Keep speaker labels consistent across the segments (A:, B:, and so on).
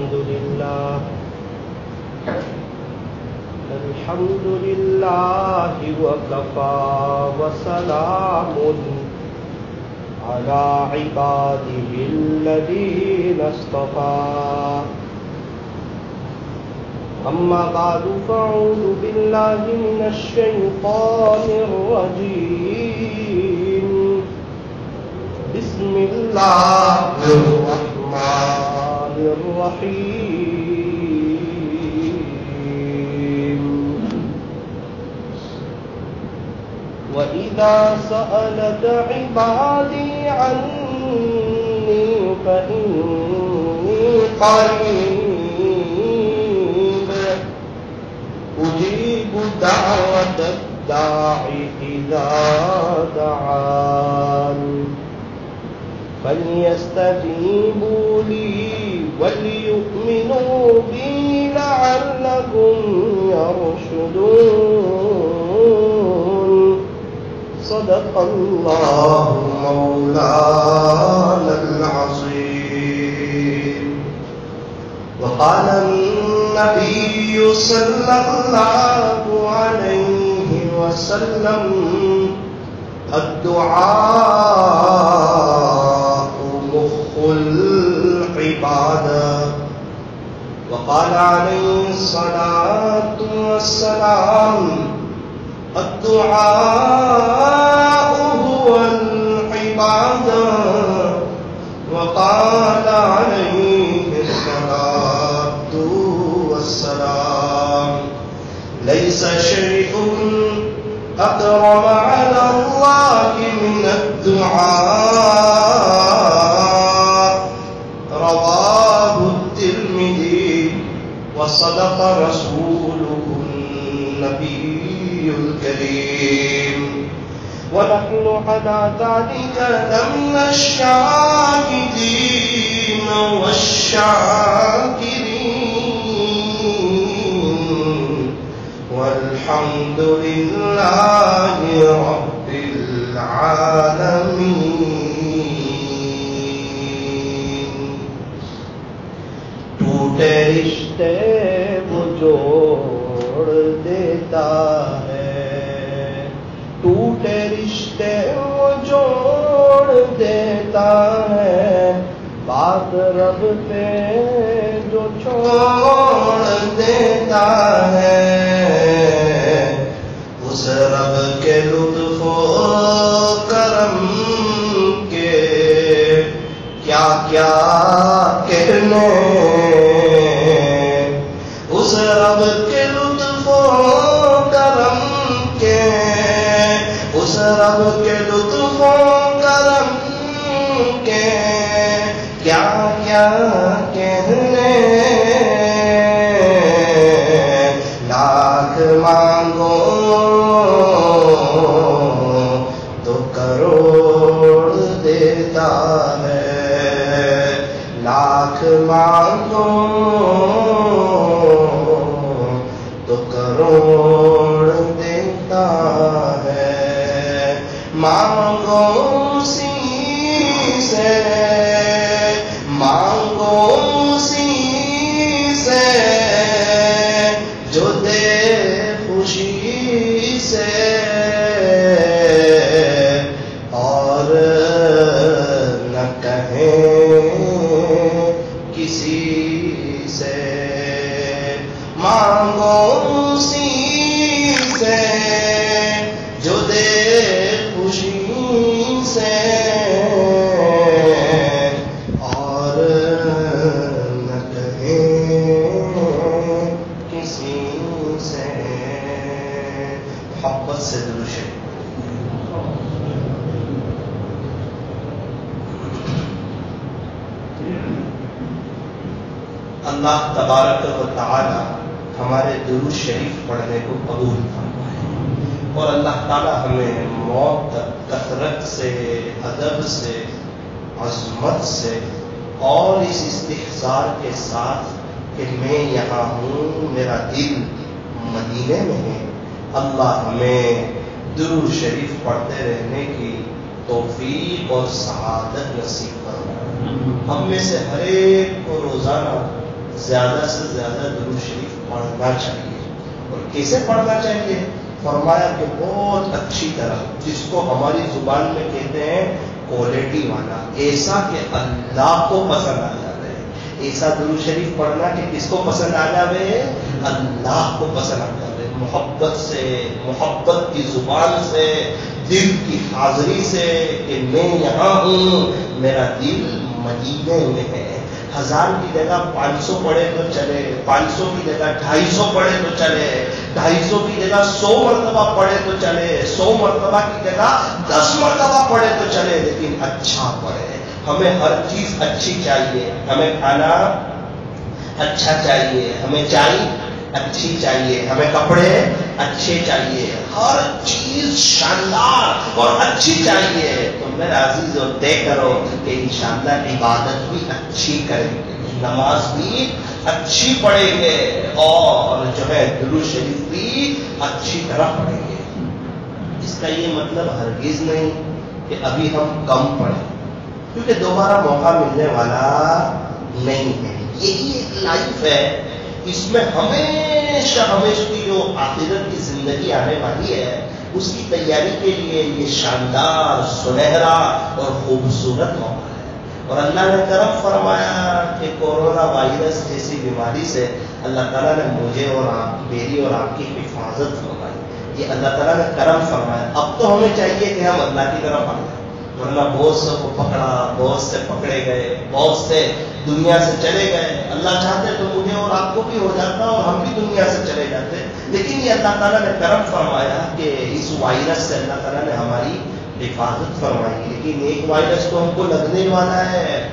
A: الحمد لله وكفى وسلام على عباده الذين اصطفى أما بعد فأعوذ بالله من الشيطان الرجيم بسم الله الرحمن الرحيم وإذا سألك عبادي عني فإني قريب أجيب دعوة الداع إذا دعان فليستجيبوا لي وليؤمنوا بي لعلهم يرشدون صدق الله مولانا العظيم. وقال النبي صلى الله عليه وسلم الدعاء مخ العبادة. وقال عليه الصلاة والسلام الدعاء هو العبادة. وقال عليه الصلاة والسلام ليس شيء أكرم على الله من الدعاء. رواه الترمذي وصدق رسوله النبي الكريم. ونحن على ذلك لمن الشاهدين والشاكرين والحمد لله رب العالمين. ٹوٹے رشتے وہ جوڑ دیتا ہے، ٹوٹے رشتے وہ جوڑ دیتا ہے، بات رب پہ جو چھوڑ دیتا ہے، اس رب کے لطف و کرم کے کیا کیا کہنے، اس رب کے لطف و کرم کے، اس رب کے لطف و کرم کے کیا کیا کہنے. لاکھ مانگو تو کروڑ دیتا ہے، لاکھ مانگو تو کروڑ دیتا ہے. مانگو اسی سے، مانگو اسی سے جو دے خوشی سے، اور نہ کہیں کسی سے. مانگو اسی سے جو دے خوشی سے، اور نہ کہیں کسی سے. محبت سے درود شریف. اللہ تبارک و تعالی ہمارے درود شریف پڑھنے کو قبول فرمائے، اور اللہ تعالی ہمیں موت تک کثرت سے، ادب سے، عظمت سے، اور اس استحضار کے ساتھ کہ میں یہاں ہوں، میرا دل مدینے میں ہے، اللہ ہمیں درود شریف پڑھتے رہنے کی توفیق اور سعادت نصیب فرمائے. ہم میں سے ہر ایک کو روزانہ زیادہ سے زیادہ درود شریف پڑھنا چاہیے. اور کیسے پڑھنا چاہیے؟ فرمایا کہ بہت اچھی طرح، جس کو ہماری زبان میں کہتے ہیں کوالٹی والا، ایسا کہ اللہ کو پسند آ جاوے. ایسا درود شریف پڑھنا کہ کس کو پسند آ جاوے؟ اللہ کو پسند آ جاوے. محبت سے، محبت کی زبان سے، دل کی حاضری سے کہ میں یہاں ہوں، میرا دل مدینے میں ہے. 1000 کی جگہ 500 پڑھے تو چلے، 500 کی جگہ 250 پڑھے تو چلے، 250 کی جگہ 100 مرتبہ پڑھے تو چلے، 100 مرتبہ کی جگہ 10 مرتبہ پڑھے تو چلے، لیکن اچھا پڑھے. ہمیں ہر چیز اچھی چاہیے. ہمیں کھانا اچھا چاہیے، ہمیں چائے اچھی چاہیے، ہمیں کپڑے اچھے چاہیے، ہر چیز شاندار اور اچھی چاہیے. تو میرے عزیز اور طے کرو کہ انشاءاللہ عبادت بھی اچھی کریں گے، نماز بھی اچھی پڑھیں گے، اور جو ہے درود شریف بھی اچھی طرح پڑھیں گے. اس کا یہ مطلب ہرگز نہیں کہ ابھی ہم کم پڑھیں، کیونکہ دوبارہ موقع ملنے والا نہیں ہے. یہی ایک لائف ہے، اس میں ہمیشہ کی جو آخرت کی زندگی آنے والی ہے، اس کی تیاری کے لیے یہ شاندار، سنہرا اور خوبصورت موقع ہے. اور اللہ نے کرم فرمایا کہ کورونا وائرس جیسی بیماری سے اللہ تعالیٰ نے مجھے اور میری اور آپ کی حفاظت فرمائی. یہ اللہ تعالیٰ نے کرم فرمایا. اب تو ہمیں چاہیے کہ ہم اللہ کی طرف آ جائیں، ورنہ بہت سے کو پکڑا، بہت سے پکڑے گئے، بہت سے دنیا سے چلے گئے. اللہ چاہتے تو مجھے اور آپ کو بھی ہو جاتا اور ہم بھی دنیا سے چلے جاتے، لیکن یہ اللہ تعالیٰ نے کرم فرمایا کہ اس وائرس سے اللہ تعالیٰ نے ہماری حفاظت فرمائی. لیکن ایک وائرس تو ہم کو لگنے والا ہے،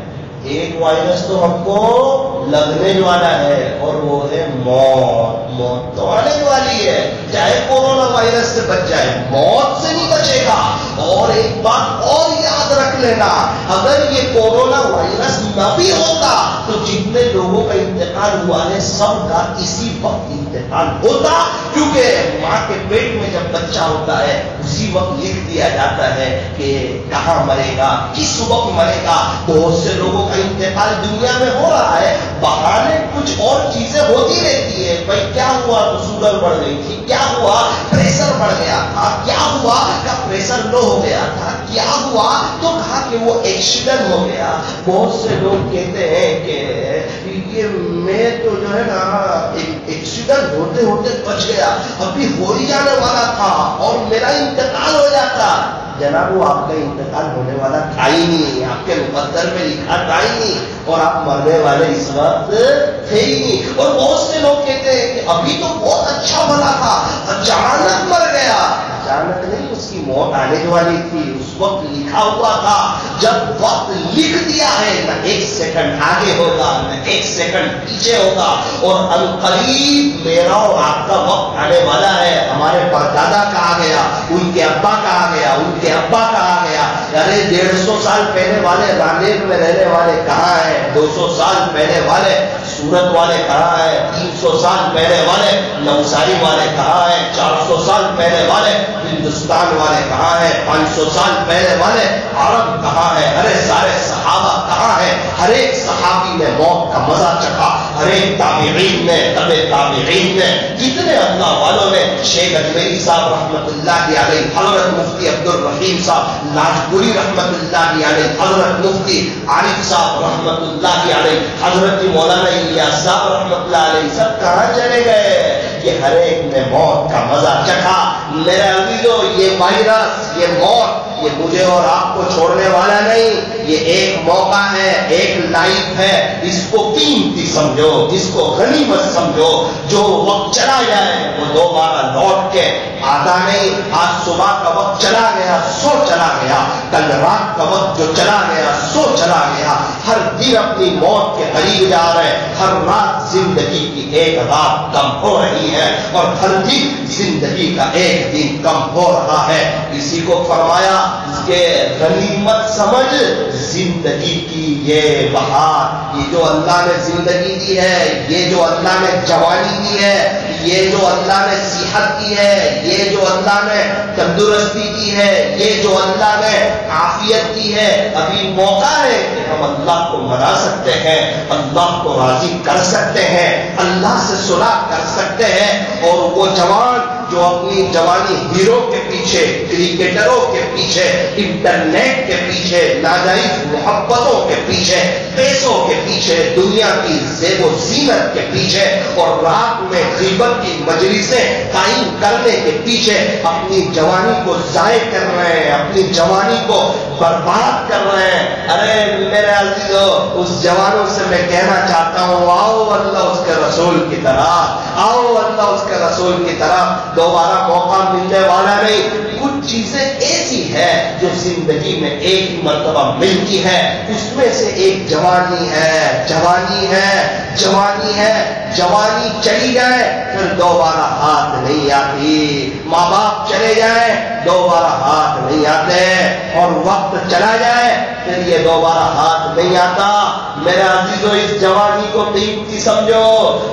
A: ایک وائرس تو ہم کو لگنے والا ہے، اور وہ ہے موت. موت تو آنے والی ہے، چاہے کورونا وائرس سے بچ جائے، موت سے نہیں بچے گا. اور ایک بات اور یاد رکھ لینا، اگر یہ کورونا وائرس نہ بھی ہوتا تو جتنے لوگوں کا انتقال ہوا ہے سب کا اسی وقت انتقال ہوتا، کیونکہ ماں کے پیٹ میں جب بچہ ہوتا ہے اسی وقت لکھ دیا جاتا ہے کہ کہاں مرے گا، کس وقت مرے گا. بہت سے لوگوں کا انتقال دنیا میں ہو رہا ہے، بہانے کچھ اور چیزیں ہوتی رہتی ہے. بھائی کیا ہوا تو شوگر بڑھ گئی تھی، کیا ہوا پریشر بڑھ گیا تھا، کیا ہوا کا پریشر لو ہو گیا تھا، کیا ہوا تو کہا کہ وہ ایکسیڈنٹ ہو گیا. بہت سے لوگ کہتے ہیں کہ یہ میں تو جو ہے نا ایکسیڈنٹ ہوتے ہوتے بچ گیا، ابھی ہو ہی جانے والا تھا اور میرا انتقال ہو جاتا. جناب وہ آپ کا انتقال ہونے والا تھا ہی نہیں، آپ کے مقدر میں لکھا تھا ہی نہیں، اور آپ مرنے والے اس وقت تھے ہی نہیں. اور بہت سے لوگ کہتے ہیں کہ ابھی تو بہت اچھا بنا تھا، اچانک مر گیا. اچانک نہیں، اس کی موت آنے والی تھی، اس وقت لکھا ہوا تھا. جب وقت لکھ دیا ہے نہ ایک سیکنڈ آگے ہوگا نہ ایک سیکنڈ پیچھے ہوگا. اور عنقریب میرا اور آپ کا وقت آنے والا ہے. ہمارے پردادا کہا گیا، ان کے ابا کہا گیا، ان کے ابا کہا گیا. ارے 150 سال پہلے والے رانیر میں رہنے والے کہاں ہیں، 200 سال پہلے والے سورت والے کہاں ہیں، 300 سال پہلے والے نوساری والے کہاں ہیں، 400 سال پہلے والے ہندوستان والے کہاں ہیں، 500 سال پہلے والے عرب کہاں ہیں، ارے سارے صحابہ کہاں ہیں. ہر ایک صحابی نے موت کا مزہ چکھا، ہر ایک تابعین نے، تابعین نے، جتنے اللہ والوں نے. شیخ اجمیری صاحب رحمت اللہ علیہ، حضرت مفتی عبد الرحیم صاحب لاجپوری رحمت اللہ علیہ، حضرت مفتی عارف صاحب رحمت اللہ علیہ، حضرت مولانا الیاس صاحب رحمت اللہ علیہ، سب کہاں چلے گئے؟ یہ ہر ایک نے موت کا مزہ چکھا. میرے عزیزو، یہ وائرس، یہ موت، یہ مجھے اور آپ کو چھوڑنے والا نہیں. یہ ایک موقع ہے، ایک لائف ہے. اس کو قیمتی سمجھو، اس کو غنیمت سمجھو. جو وقت چلا جائے وہ دوبارہ لوٹ کے آتا نہیں. آج صبح کا وقت چلا گیا، سو چلا گیا. کل رات کا وقت جو چلا گیا، سو چلا گیا. ہر دن اپنی موت کے قریب جا رہے. ہر رات زندگی کی ایک رات کم ہو رہی ہے، اور ہر دن زندگی کا ایک دن کم ہو رہا ہے. کسی کو فرمایا کہ غنیمت سمجھ زندگی کی یہ بہار. یہ جو اللہ نے زندگی دی ہے، یہ جو اللہ نے جوانی دی ہے، یہ جو اللہ نے صحت کی ہے، یہ جو اللہ نے تندرستی کی ہے، یہ جو اللہ نے عافیت کی ہے، ابھی موقع ہے کہ ہم اللہ کو منا سکتے ہیں، اللہ کو راضی کر سکتے ہیں، اللہ سے صلح کر سکتے ہیں۔ اور وہ جوان جو اپنی جوانی ہیرو کے پیچھے، کرکٹروں کے پیچھے، انٹرنیٹ کے پیچھے، ناجائز محبتوں کے پیچھے، پیسوں کے پیچھے، دنیا کی زیب و زینت کے پیچھے اور رات میں غیبت کی مجلسیں قائم کرنے کے پیچھے اپنی جوانی کو ضائع کر رہے ہیں، اپنی جوانی کو برباد کر رہے ہیں۔ ارے میرے عزیزو، اس جوانوں سے میں کہنا چاہتا ہوں، آؤ اللہ اس کے رسول کی طرح، آؤ اللہ اس کے رسول کی طرح، دوبارہ موقع ملنے والا نہیں۔ کچھ چیزیں ایسی ہے جو زندگی میں ایک ہی مرتبہ ملتی ہے، اس میں سے ایک جوانی ہے، جوانی ہے، جوانی ہے۔ جوانی چلی جائے پھر دوبارہ ہاتھ نہیں آتی، ماں باپ چلے جائیں دوبارہ ہاتھ نہیں آتے، اور وقت چلا جائے پھر یہ دوبارہ ہاتھ نہیں آتا۔ میرے عزیزو، اس جوانی کو قیمتی سمجھو۔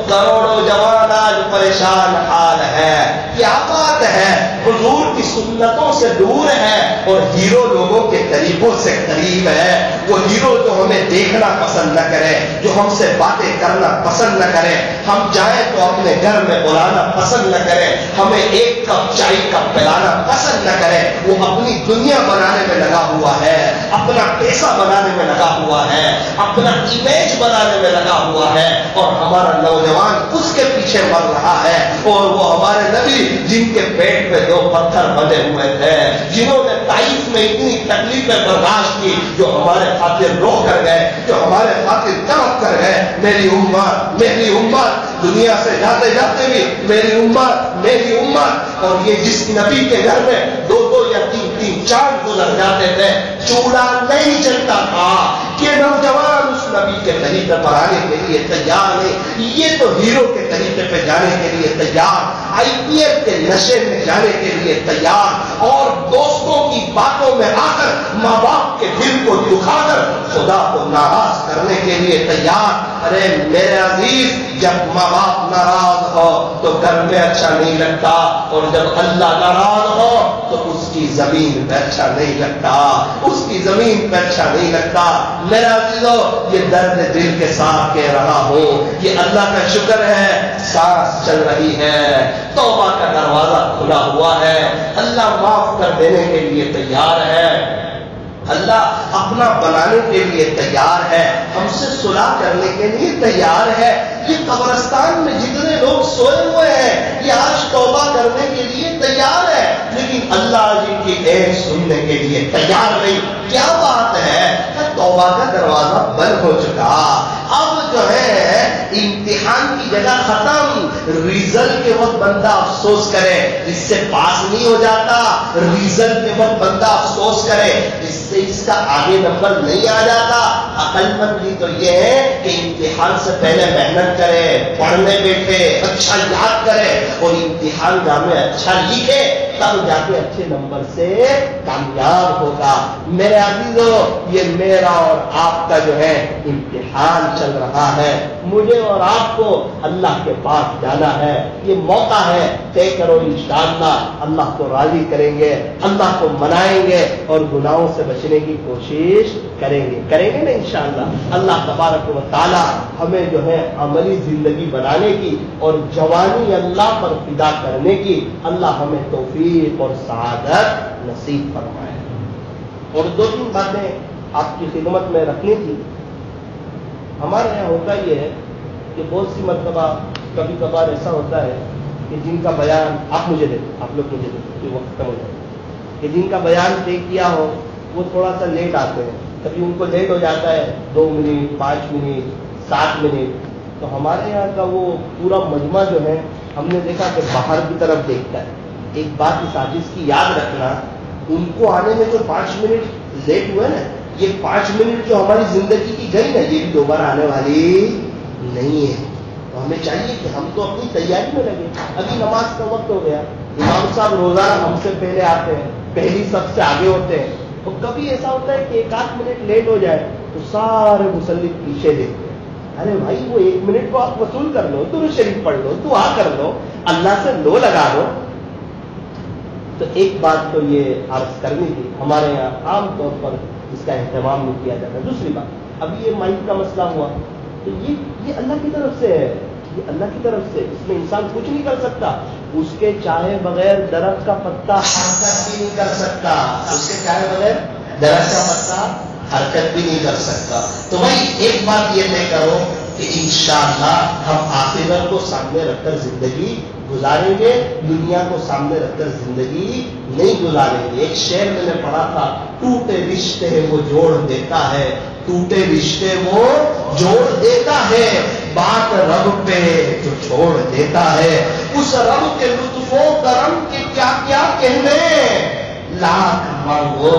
A: کروڑوں جوان آج پریشان حال ہے، کیا بات ہے، حضور کی سنتوں سے دور ہے اور ہیرو لوگوں کے قریبوں سے قریب ہے۔ وہ ہیرو جو ہمیں دیکھنا پسند نہ کرے، جو ہم سے باتیں کرنا پسند نہ کرے، ہم جائیں تو اپنے گھر میں بلانا پسند نہ کرے، ہمیں ایک کپ چائے کا پلانا پسند نہ کرے، وہ اپنی دنیا بنانے میں لگا ہوا ہے، اپنا پیسہ بنانے میں لگا ہوا ہے، اپنا امیج بنانے میں لگا ہوا ہے، اور ہمارا نوجوان اس کے پیچھے مر رہا ہے۔ اور وہ ہمارے نبی جن کے پیٹ میں 2 پتھر بندے ہوئے تھے، جنہوں نے طائف میں اتنی تکلیفیں برداشت کی، جو ہمارے خاطر رو کر گئے، جو ہمارے خاطر تڑپ کر گئے۔ میری امت، میری امت، دنیا سے جاتے جاتے بھی میری امت، میری امت۔ اور یہ جس نبی کے گھر میں 2 یا 3 چاند گزر جاتے تھے، چولہا نہیں جلتا تھا، کہ نوجوان اس نبی کے طریقے پر آنے کے لیے تیار نہیں۔ یہ تو ہیرو کے طریقے پہ جانے کے لیے تیار، آئی پی ایل کے نشے میں جانے کے لیے تیار، اور دوستوں کی باتوں میں آ کر ماں باپ کے دل کو دکھا کر خدا کو ناراض کرنے کے لیے تیار۔ ارے میرے عزیز، جب ماں باپ ناراض ہو تو گھر میں اچھا نہیں لگتا، اور جب اللہ ناراض ہو تو اس کی زمین پہ اچھا نہیں لگتا، اس کی زمین پہ اچھا نہیں لگتا۔ میرا عزیزو، یہ درد دل کے ساتھ کہہ رہا ہوں، یہ اللہ کا شکر ہے، سانس چل رہی ہے، توبہ کا دروازہ کھلا ہوا ہے، اللہ معاف کر دینے کے لیے تیار ہے، اللہ اپنا بنانے کے لیے تیار ہے، ہم سے صلح کرنے کے لیے تیار ہے۔ یہ قبرستان میں جتنے لوگ سوئے ہوئے ہیں، یہ آج توبہ کرنے کے لیے تیار ہے، لیکن اللہ جن کی ایک سننے کے لیے تیار نہیں۔ کیا بات ہے، توبہ کا دروازہ بند ہو چکا۔ اب جو ہے امتحان کی جگہ ختم، ریزلٹ کے وقت بندہ افسوس کرے اس سے پاس نہیں ہو جاتا، ریزلٹ کے وقت بندہ افسوس کرے اس سے اس کا آگے نمبر نہیں آ جاتا۔ عقل مندی تو یہ ہے کہ امتحان سے پہلے محنت کرے، پڑھنے بیٹھے، اچھا یاد کرے، اور امتحان گاہ میں اچھا لکھے، تب جا کے اچھے نمبر سے کامیاب ہوگا۔ میرے عزیزو، یہ میرا اور آپ کا جو ہے امتحان چل رہا ہے، مجھے اور آپ کو اللہ کے پاس جانا ہے، یہ موقع ہے، طے کرو انشاءاللہ اللہ کو راضی کریں گے، اللہ کو منائیں گے، اور گناہوں سے بچنے کی کوشش کریں گے نا انشاءاللہ۔ اللہ تبارک و تعالی ہمیں جو ہے عملی زندگی بنانے کی اور جوانی اللہ پر فدا کرنے کی اللہ ہمیں توفیق اور سعادت نصیب فرمائے۔ اور 2-3 باتیں آپ کی خدمت میں رکھنی تھی۔ ہمارے یہاں ہوتا یہ ہے کہ بہت سی مرتبہ کبھی کبھار ایسا ہوتا ہے کہ جن کا بیان آپ مجھے دیں، آپ لوگ مجھے دیں کہ وقت کم ہو جائے، کہ جن کا بیان طے کیا ہو وہ تھوڑا سا لیٹ آتے ہیں، کبھی ان کو لیٹ ہو جاتا ہے 2 منٹ، 5 منٹ، 7 منٹ۔ تو ہمارے یہاں کا وہ پورا مجمع جو ہے ہم نے دیکھا کہ باہر کی طرف دیکھتا ہے۔ ایک بات اس حدیث کی یاد رکھنا، ان کو آنے میں جو 5 منٹ لیٹ ہوئے نا، یہ 5 منٹ جو ہماری زندگی کی گئی نا، یہ بھی دوبارہ آنے والی نہیں ہے۔ تو ہمیں چاہیے کہ ہم تو اپنی تیاری میں لگے۔ ابھی نماز کا وقت ہو گیا، امام صاحب روزانہ ہم سے پہلے آتے ہیں، پہلی صف سے آگے ہوتے ہیں، اور کبھی ایسا ہوتا ہے کہ 1 آدھ منٹ لیٹ ہو جائے تو سارے مصلی پیچھے دیکھتے ہیں، ارے بھائی وہ 1 منٹ کو آپ وصول کر لو، درود شریف پڑھ لو، دعا کر لو، اللہ سے لو لگا دو. تو ایک بات تو یہ عرض کرنی تھی، ہمارے یہاں عام طور پر اس کا اہتمام نہیں کیا جاتا. دوسری بات، ابھی یہ مائک کا مسئلہ ہوا تو یہ اللہ کی طرف سے ہے، یہ اللہ کی طرف سے، اس میں انسان کچھ نہیں کر سکتا. اس کے چاہے بغیر درخت کا پتا حرکت بھی نہیں کر سکتا، اس کے چاہے بغیر درخت کا پتا حرکت بھی نہیں کر سکتا. تو بھائی ایک بات یہ طے کرو کہ انشاءاللہ ہم آخرت کو سامنے رکھ کر زندگی گزاریں گے، دنیا کو سامنے رکھ کر زندگی نہیں گزاریں گے. ایک شعر میں نے پڑھا تھا، ٹوٹے رشتے وہ جوڑ دیتا ہے، ٹوٹے رشتے وہ جوڑ دیتا ہے، بات رب پہ جو چھوڑ دیتا ہے، اس رب کے لطف و کرم کے کیا کیا کہنے، لاکھ مانگو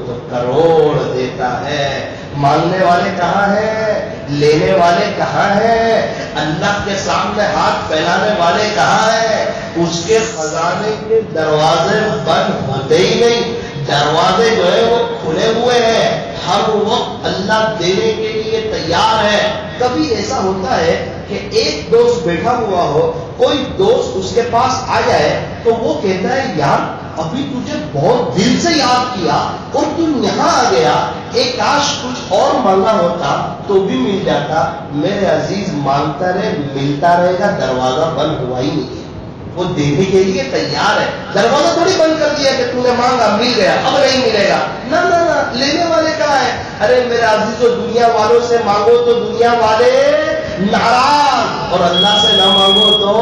A: تو کروڑ دیتا ہے. مانگنے والے کہاں ہیں، لینے والے کہاں ہیں، اللہ کے سامنے ہاتھ پھیلانے والے کہاں ہیں. اس کے خزانے کے دروازے بند ہوتے ہی نہیں، دروازے جو ہے وہ کھلے ہوئے ہیں، ہر وقت اللہ دینے کے لیے تیار ہے. کبھی ایسا ہوتا ہے کہ ایک دوست بیٹھا ہوا ہو، کوئی دوست اس کے پاس آ جائے تو وہ کہتا ہے یار ابھی تجھے بہت دل سے یاد کیا اور تم یہاں آ گیا، ایک کاش کچھ اور مانگا ہوتا تو بھی مل جاتا. میرے عزیز مانگتا رہے، ملتا رہے گا، دروازہ بند ہوا ہی نہیں ہے. وہ دینے کے لیے تیار ہے، دروازہ تھوڑی بند کر دیا کہ تم نے مانگا مل گیا اب نہیں ملے گا. نہ لینے والے کہاں ہیں. ارے میرے عزیزو دنیا والوں سے مانگو تو دنیا والے ناراض، اور اللہ سے نہ مانگو تو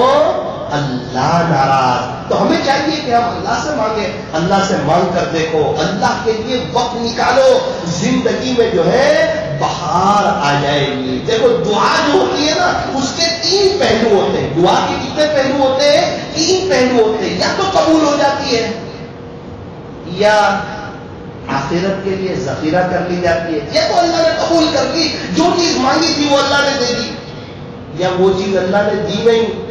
A: اللہ ناراض. تو ہمیں چاہیے کہ ہم اللہ سے مانگیں. اللہ سے مانگ کر دیکھو، اللہ کے لیے وقت نکالو، زندگی میں جو ہے بہار آ جائے گی. دیکھو دعا جو ہوتی ہے نا اس کے 3 پہلو ہوتے ہیں. دعا کے کتنے پہلو ہوتے ہیں؟ 3 پہلو ہوتے ہیں. یا تو قبول ہو جاتی ہے، یا آخرت کے لیے ذخیرہ کر لی جاتی ہے، یا تو اللہ نے قبول کر لی، جو چیز مانگی تھی وہ اللہ نے دے دی، یا وہ چیز اللہ نے دی نہیں،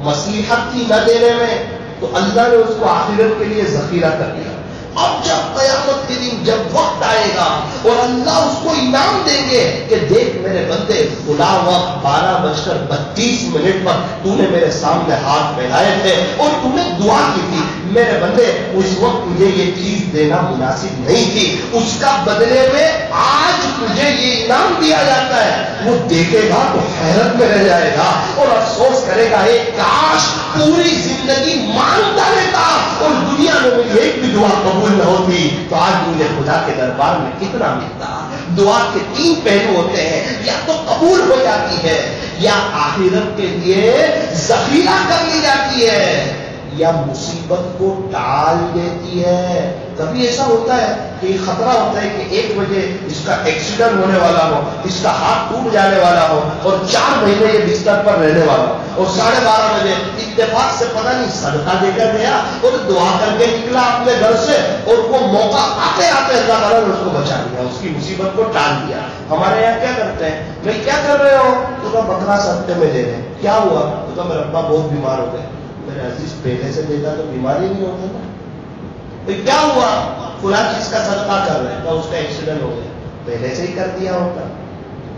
A: مصلحت تھی نہ دینے میں تو اللہ نے اس کو آخرت کے لیے ذخیرہ کر دیا. اب جب قیامت کے دن جب وقت آئے گا اور اللہ اس کو انعام دیں گے کہ دیکھ میرے بندے فلاں وقت 12:32 پر تو نے میرے سامنے ہاتھ پھیلائے تھے اور تم نے دعا کی تھی، میرے بندے اس وقت مجھے یہ چیز دینا مناسب نہیں تھی، اس کا بدلے میں آج تجھے یہ انعام دیا جاتا ہے. وہ دیکھے گا تو حیرت میں رہ جائے گا اور افسوس کرے گا ایک کاش پوری زندگی مانگتا رہتا اور دنیا میں میری ایک بھی دعا قبول نہ ہوتی تو آج مجھے خدا کے دربار میں کتنا ملتا. دعا کے 3 پہلو ہوتے ہیں، یا تو قبول ہو جاتی ہے، یا آخرت کے لیے ذخیرہ کر لی جاتی ہے، یا مصیبت کو ٹال دیتی ہے. کبھی ایسا ہوتا ہے کہ خطرہ ہوتا ہے کہ 1 بجے اس کا ایکسیڈنٹ ہونے والا ہو، اس کا ہاتھ ٹوٹ جانے والا ہو اور 4 مہینے یہ بستر پر رہنے والا ہو، اور 12:30 بجے اتفاق سے پتہ نہیں صدقہ دے کر گیا اور دعا کر کے نکلا اپنے گھر سے اور وہ موقع آتے آتے اللہ تعالیٰ نے اس کو بچا لیا، اس کی مصیبت کو ٹال دیا. ہمارے یہاں کیا کرتے ہیں، بھائی کیا کر رہے ہو؟ تو کہا بکرا صدقے میں دے رہے. کیا ہوا؟ تو کہا میرے ابا بہت بیمار ہو گئے. میرے عزیز پہلے سے دیتا تو بیماری نہیں ہوتا نا. کیا ہوا؟ فلاں چیز کا صدقہ کر رہے ہیں تو اس کا ایکسیڈنٹ ہو گیا، پہلے سے ہی کر دیا ہوتا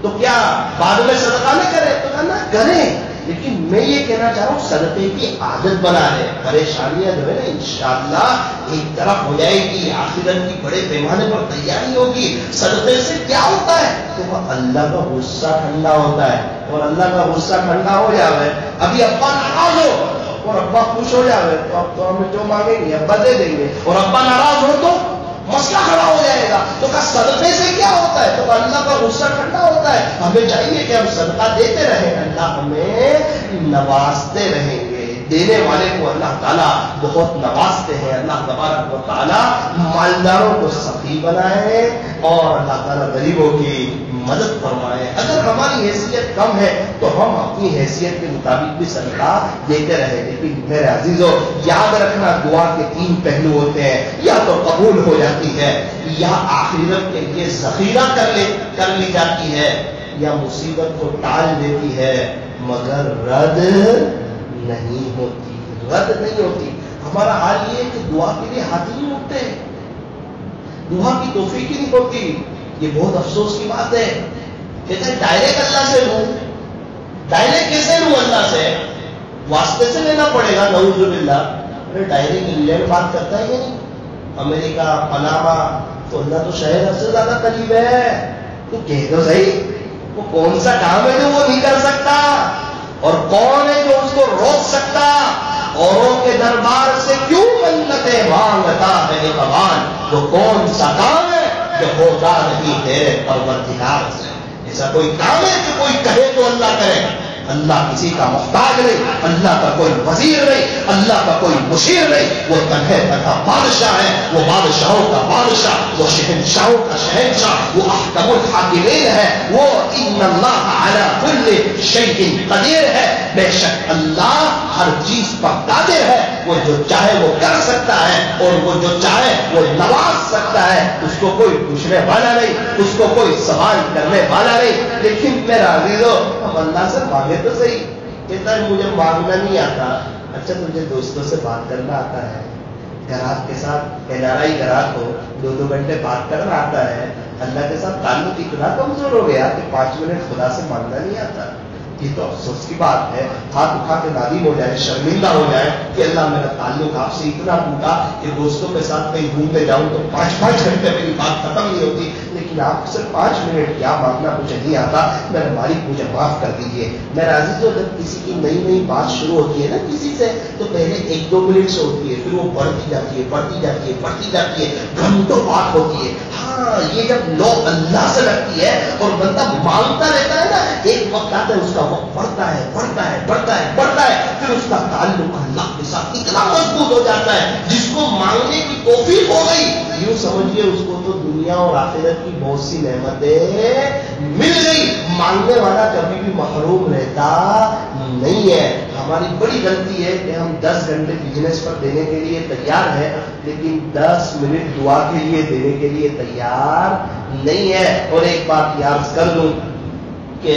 A: تو کیا بعد میں صدقہ نہ کرے؟ تو کہنا کریں، لیکن میں یہ کہنا چاہ رہا ہوں صدقے کی عادت بنا لیں. پریشانیاں جو ہے نا انشاءاللہ ایک طرف ہو جائے گی، آخرت کی بڑے پیمانے پر تیاری ہوگی. صدقے سے کیا ہوتا ہے؟ تو وہ اللہ کا غصہ ٹھنڈا ہوتا ہے، اور اللہ کا غصہ ٹھنڈا ہو جائے. ابھی ابا ناراض ہو اور ابا خوش ہو جائے تو اب تو ہمیں جو مانگیں گے ابا دے دیں گے، اور ابا ناراض ہو تو مسئلہ کھڑا ہو جائے گا. تو کہا صدقے سے کیا ہوتا ہے؟ تو اللہ کا غصہ ٹھنڈا ہوتا ہے. ہمیں چاہیے کہ ہم صدقہ دیتے رہیں، اللہ ہمیں نوازتے رہیں گے. دینے والے کو اللہ تعالیٰ بہت نوازتے ہیں. اللہ تبارک و تعالیٰ مالداروں کو سخی بنائے اور اللہ تعالیٰ غریبوں کی مدد فرمائے. اگر ہماری حیثیت کم ہے تو ہم اپنی حیثیت کے مطابق بھی صدقہ دیتے رہے. لیکن میرے عزیزوں یاد رکھنا دعا کے 3 پہلو ہوتے ہیں، یا تو قبول ہو جاتی ہے، یا آخرت کے لیے ذخیرہ کر لی جاتی ہے، یا مصیبت کو ٹال دیتی ہے مگر رد نہیں ہوتی. رد نہیں ہوتی. ہمارا حال یہ ہے کہ دعا کے لیے ہاتھ نہیں اٹھتے، دعا کی توفیق ہی نہیں ہوتی. یہ بہت افسوس کی بات ہے کہ کہتے ہیں ڈائریکٹ اللہ سے لوں، ڈائریکٹ کیسے لوں اللہ سے؟ واسطے سے لینا پڑے گا، نعوذ باللہ۔ ارے ڈائریکٹ انگلینڈ بات کرتا ہے کہ نہیں، امریکہ، پناما، تو اللہ تو شہر سے زیادہ قریب ہے۔ تو کہہ دو صحیح، وہ کون سا کام ہے جو وہ نہیں کر سکتا، اور کون ہے جو اس کو روک سکتا؟ اوروں کے دربار سے کیوں منتیں مانگتا ہے اقبال، وہ کون سا کام ہے جو ہوگا نہیں تیرے پروردگار سے؟ ایسا کوئی کام ہے کہ کوئی کہے تو اللہ کرے؟ اللہ کسی کا محتاج نہیں، اللہ کا کوئی وزیر نہیں، اللہ کا کوئی مشیر نہیں، وہ تنہا بادشاہ ہے، وہ بادشاہوں کا بادشاہ، وہ شہنشاہوں کا شہنشاہ، وہ احکم الحاکمین ہے، وہ ان اللہ علی کل شیء قدیر ہے، بے شک اللہ ہر چیز پر قادر ہے، وہ جو چاہے وہ کر سکتا ہے، اور وہ جو چاہے وہ نواز سکتا ہے، اس کو کوئی پوچھنے والا نہیں، اس کو کوئی سوال کرنے والا نہیں۔ لیکن میرا عزیزو، ہم اللہ سے مانگے تو صحیح، کہتا ہے مجھے مانگنا نہیں آتا۔ اچھا تجھے دوستوں سے بات کرنا آتا ہے، گراہک کے ساتھ NRI گراہک ہو 2 گھنٹے بات کرنا آتا ہے، اللہ کے ساتھ تعلق اتنا کمزور ہو گیا کہ 5 منٹ خدا سے مانگنا نہیں آتا۔ یہ تو افسوس کی بات ہے، ہاتھ اٹھا کے نادم ہو جائے، شرمندہ ہو جائے کہ اللہ میرا تعلق آپ سے اتنا ٹوٹا کہ دوستوں کے ساتھ کہیں گھومنے جاؤں تو 5 گھنٹے میری بات ختم نہیں ہوتی، لیکن آپ سے 5 منٹ کیا مانگنا مجھے نہیں آتا، میرے مالک مجھے معاف کر دیجیے۔ میرا عزیزو، جب کسی کی نئی بات شروع ہوتی ہے نا کسی سے، تو پہلے 1-2 منٹ سے ہوتی ہے، پھر وہ بڑھتی جاتی ہے، بڑھتی جاتی ہے، بڑھتی جاتی ہے، گھنٹوں بات ہوتی ہے۔ ہاں، یہ جب لو اللہ سے لگتی ہے اور بندہ مانگتا رہتا ہے نا، ایک وقت آتا ہے اس کا وقت بڑھتا ہے، بڑھتا ہے، بڑھتا ہے، بڑھتا ہے، پھر اس کا تعلق اللہ کے ساتھ اتنا مضبوط ہو جاتا ہے، جس کو مانگنے کی توفیق ہو گئی، یوں سمجھیے اس کو تو دنیا اور آخرت کی بہت سی نعمتیں مل گئی۔ مانگنے والا کبھی بھی محروم رہتا نہیں ہے۔ ہماری بڑی غلطی ہے کہ ہم 10 گھنٹے بزنس پر دینے کے لیے تیار ہیں، لیکن 10 منٹ دعا کے لیے دینے کے لیے تیار نہیں ہے۔ اور ایک بات یاد کر دوں کہ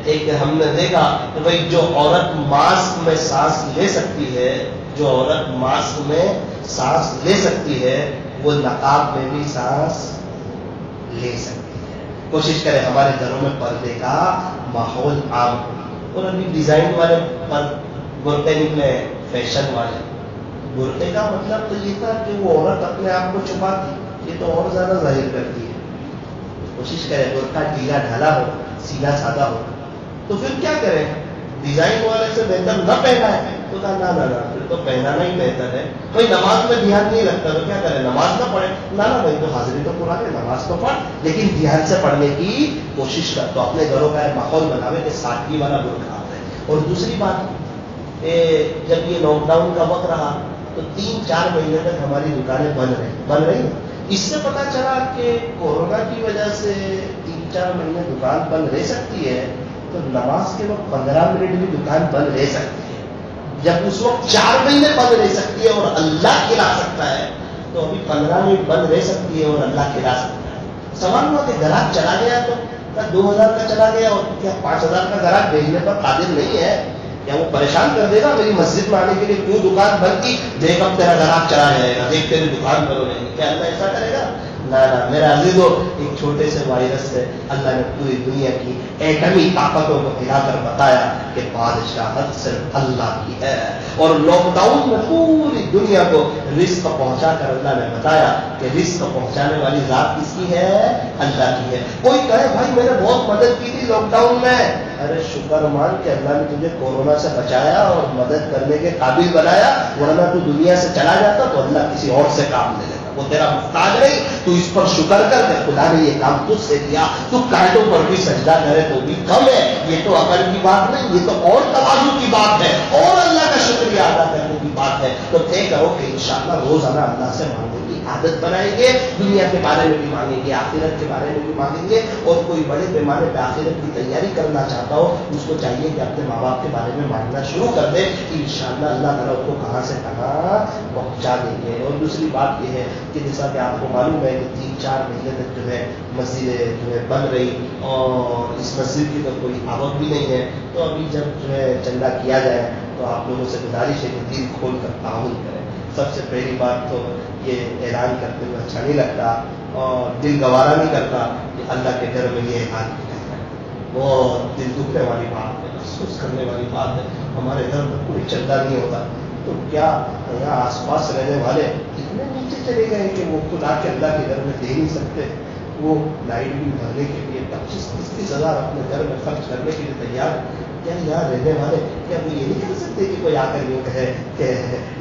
A: ایک ہم نے دیکھا کہ بھائی جو عورت ماسک میں سانس لے سکتی ہے، جو عورت ماسک میں سانس لے سکتی ہے، وہ نقاب میں بھی سانس لے سکتی ہے۔ کوشش کریں ہمارے گھروں میں پردے کا ماحول عام ہو۔ اور ابھی ڈیزائن والے برقعے نکلے، فیشن والے برقعے کا مطلب تو یہ تھا کہ وہ عورت اپنے آپ کو چھپاتی، یہ تو اور زیادہ ظاہر کرتی ہے۔ کوشش کریں برقعہ ڈھیلا ڈھالا ہو، سیدھا سادہ ہو، تو پھر کیا کریں؟ ڈیزائن والے سے بہتر نہ پہنا ہے تو کہا نہ پھر تو پہنانا ہی بہتر ہے۔ کوئی نماز میں دھیان نہیں رکھتا تو کیا کرے؟ نماز نہ پڑھے۔ نہ بھائی تو حاضری تو پرانے، نماز تو پڑھ لیکن دھیان سے پڑھنے کی کوشش کر۔ تو اپنے گھروں کا ایک ماحول بناوے کہ سادگی والا برقعہ ہے۔ اور دوسری بات، جب یہ لاک ڈاؤن کا وقت رہا تو 3-4 مہینے تک ہماری دکانیں بن رہی۔ اس سے پتا چلا کہ کورونا کی وجہ سے 3-4 مہینے دکان بند رہ سکتی ہے، تو نماز کے وقت 15 منٹ بھی دکان بند رہ سکتی ہے۔ جب اس وقت 4 مہینے بند رہ سکتی ہے اور اللہ کھلا سکتا ہے، تو ابھی 15 منٹ بند رہ سکتی ہے اور اللہ کھلا سکتا ہے۔ سوال ہوا کہ گراہک چلا گیا تو کیا 2000 کا چلا گیا اور کیا 5000 کا گراہک بھیجنے پر قادر نہیں ہے؟ کیا وہ پریشان کر دے گا میری مسجد میں آنے کے لیے کیوں دکان بند کی؟ دیکھ اب تیرا گراہک چلا جائے گا، دیکھ تیری دکان بند ہو جائے گی۔ کیا اللہ ایسا کرے گا؟ نہ میرا عزیزو، ایک چھوٹے سے وائرس سے اللہ نے پوری دنیا کی ایٹمی طاقتوں کو ہلا کر بتایا کہ بادشاہت صرف اللہ کی ہے۔ اور لاک ڈاؤن میں پوری دنیا کو رزق پہنچا کر اللہ نے بتایا کہ رزق پہنچانے والی ذات کس کی ہے؟ اللہ کی ہے۔ کوئی کہے بھائی میں نے بہت مدد کی تھی لاک ڈاؤن میں، ارے شکر مان کہ اللہ نے تجھے کورونا سے بچایا اور مدد کرنے کے قابل بنایا، ورنہ تو دنیا سے چلا جاتا تو اللہ کسی اور سے کام لے لیتا، وہ تیرا محتاج نہیں۔ تو اس پر شکر کر دے، خدا نے یہ کام تجھ سے دیا، تو کانٹوں پر بھی سجدہ کرے تو بھی کم ہے۔ یہ تو عقل کی بات نہیں، یہ تو اور تواضع کی بات ہے اور اللہ کا شکریہ ادا کرنے کی بات ہے۔ تو طے کرو کہ انشاءاللہ روزانہ اللہ سے مانگنے کی عادت بنائیں گے، دنیا کے بارے میں بھی مانگیں گے، آخرت کے بارے میں بھی مانگیں گے۔ اور کوئی بڑے پیمانے پہ آخرت کی تیاری کرنا چاہتا ہو، اس کو چاہیے کہ اپنے ماں باپ کے بارے میں مانگنا شروع کر دے، انشاءاللہ اللہ تعالیٰ اس کو کہاں سے کہاں پہنچا دیں گے۔ اور دوسری بات یہ ہے کہ جیسا کہ آپ کو معلوم ہے کہ 3-4 مہینے تک جو ہے مسجدیں جو ہے بند رہی اور اس مسجد کی تو کوئی آمد بھی نہیں ہے، تو ابھی جب جو ہے چندہ کیا جائے تو آپ لوگوں سے گزارش ہے کہ دل کھول کر تعاون کریں۔ سب سے پہلی بات تو یہ اعلان کرتے ہوئے اچھا نہیں لگتا اور دل گوارا نہیں کرتا کہ اللہ کے گھر میں یہ اعلان کیا جائے، بہت دل دکھنے والی بات ہے، افسوس کرنے والی بات ہے. ہمارے گھر میں کوئی چندہ نہیں ہوتا تو کیا یہاں آس پاس رہنے والے اتنے نیچے چلے گئے کہ وہ خدا کے اللہ کے گھر میں دے نہیں سکتے. وہ لائٹ بل بھرنے کے لیے 25-30 ہزار اپنے گھر میں خرچ کرنے کے لیے تیار ہے. کیا یہاں رہنے والے کیا وہ یہ نہیں کر سکتے کہ کوئی آ کر یوں کہے کہ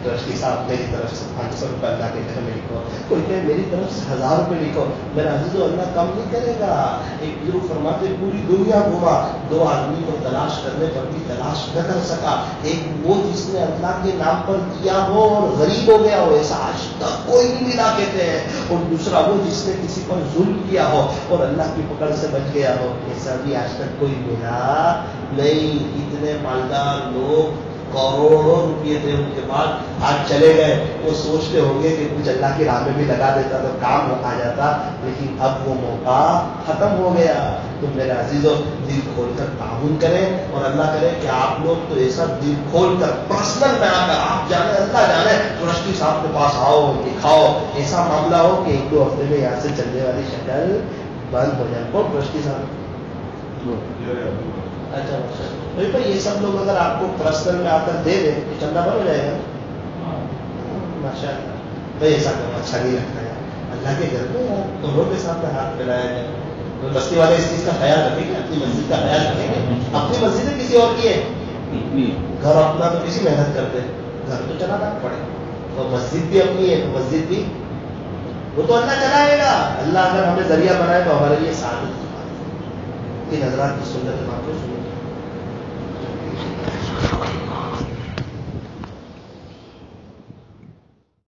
A: ٹرسٹی صاحب میری طرف سے 500 روپئے اللہ کے گھر میں لکھو، کوئی کہے میری طرف سے 1000 روپئے لکھو. میرا عزیز و اللہ کم نہیں کرے گا. ایک بزرگ فرماتے پوری دنیا گھوما، 2 آدمی کو تلاش کرنے پر بھی تلاش نہ کر سکا. ایک وہ جس نے اللہ کے نام پر دیا ہو اور غریب ہو گیا ہو، ایسا آج تک کوئی نہیں ملا کہتے ہیں. اور دوسرا وہ جس نے کسی پر ظلم کیا ہو اور اللہ کی پکڑ سے بچ گیا ہو، ایسا بھی آج تک کوئی ملا نہیں. اتنے مالدار لوگ کروڑوں روپئے تھے ان کے پاس، آج چلے گئے. وہ سوچتے ہوں گے کہ کچھ اللہ کی راہ میں بھی لگا دیتا تو کام آ جاتا، لیکن اب وہ موقع ختم ہو گیا. تو میرے عزیزوں دل کھول کر تعاون کریں اور اللہ کرے کہ آپ لوگ تو ایسا دل کھول کر پرسنل میں آ کر آپ جانے اللہ جانے ٹرسٹی صاحب کے پاس آؤ دکھاؤ. ایسا معاملہ ہو کہ 1-2 ہفتے میں یہاں سے چلنے والی شکل بند ہو جائے. کون ٹرسٹی صاحب؟ اچھا اچھا یہ سب لوگ اگر آپ کو پرسنل میں آ کر دے دیں تو چندہ بن ہو جائے گا. ماشاء اللہ بھائی ایسا کرنا اچھا نہیں لگتا ہے. اللہ کے گھر میں دونوں کے سامنے ہاتھ پھیلایا جائے. تو بستی والے اس چیز کا خیال رکھیں گے، اپنی مسجد کا خیال رکھیں گے. اپنی مسجد ہے کسی اور کی ہے؟ گھر اپنا تو کسی محنت کرتے، گھر تو چلانا پڑے. اور مسجد بھی اپنی ہے تو مسجد بھی وہ تو اللہ چلائے گا. اللہ اگر ہمیں ذریعہ بنائے تو ہمارے لیے سعادت کی بات ہے. ان حضرات کی سنت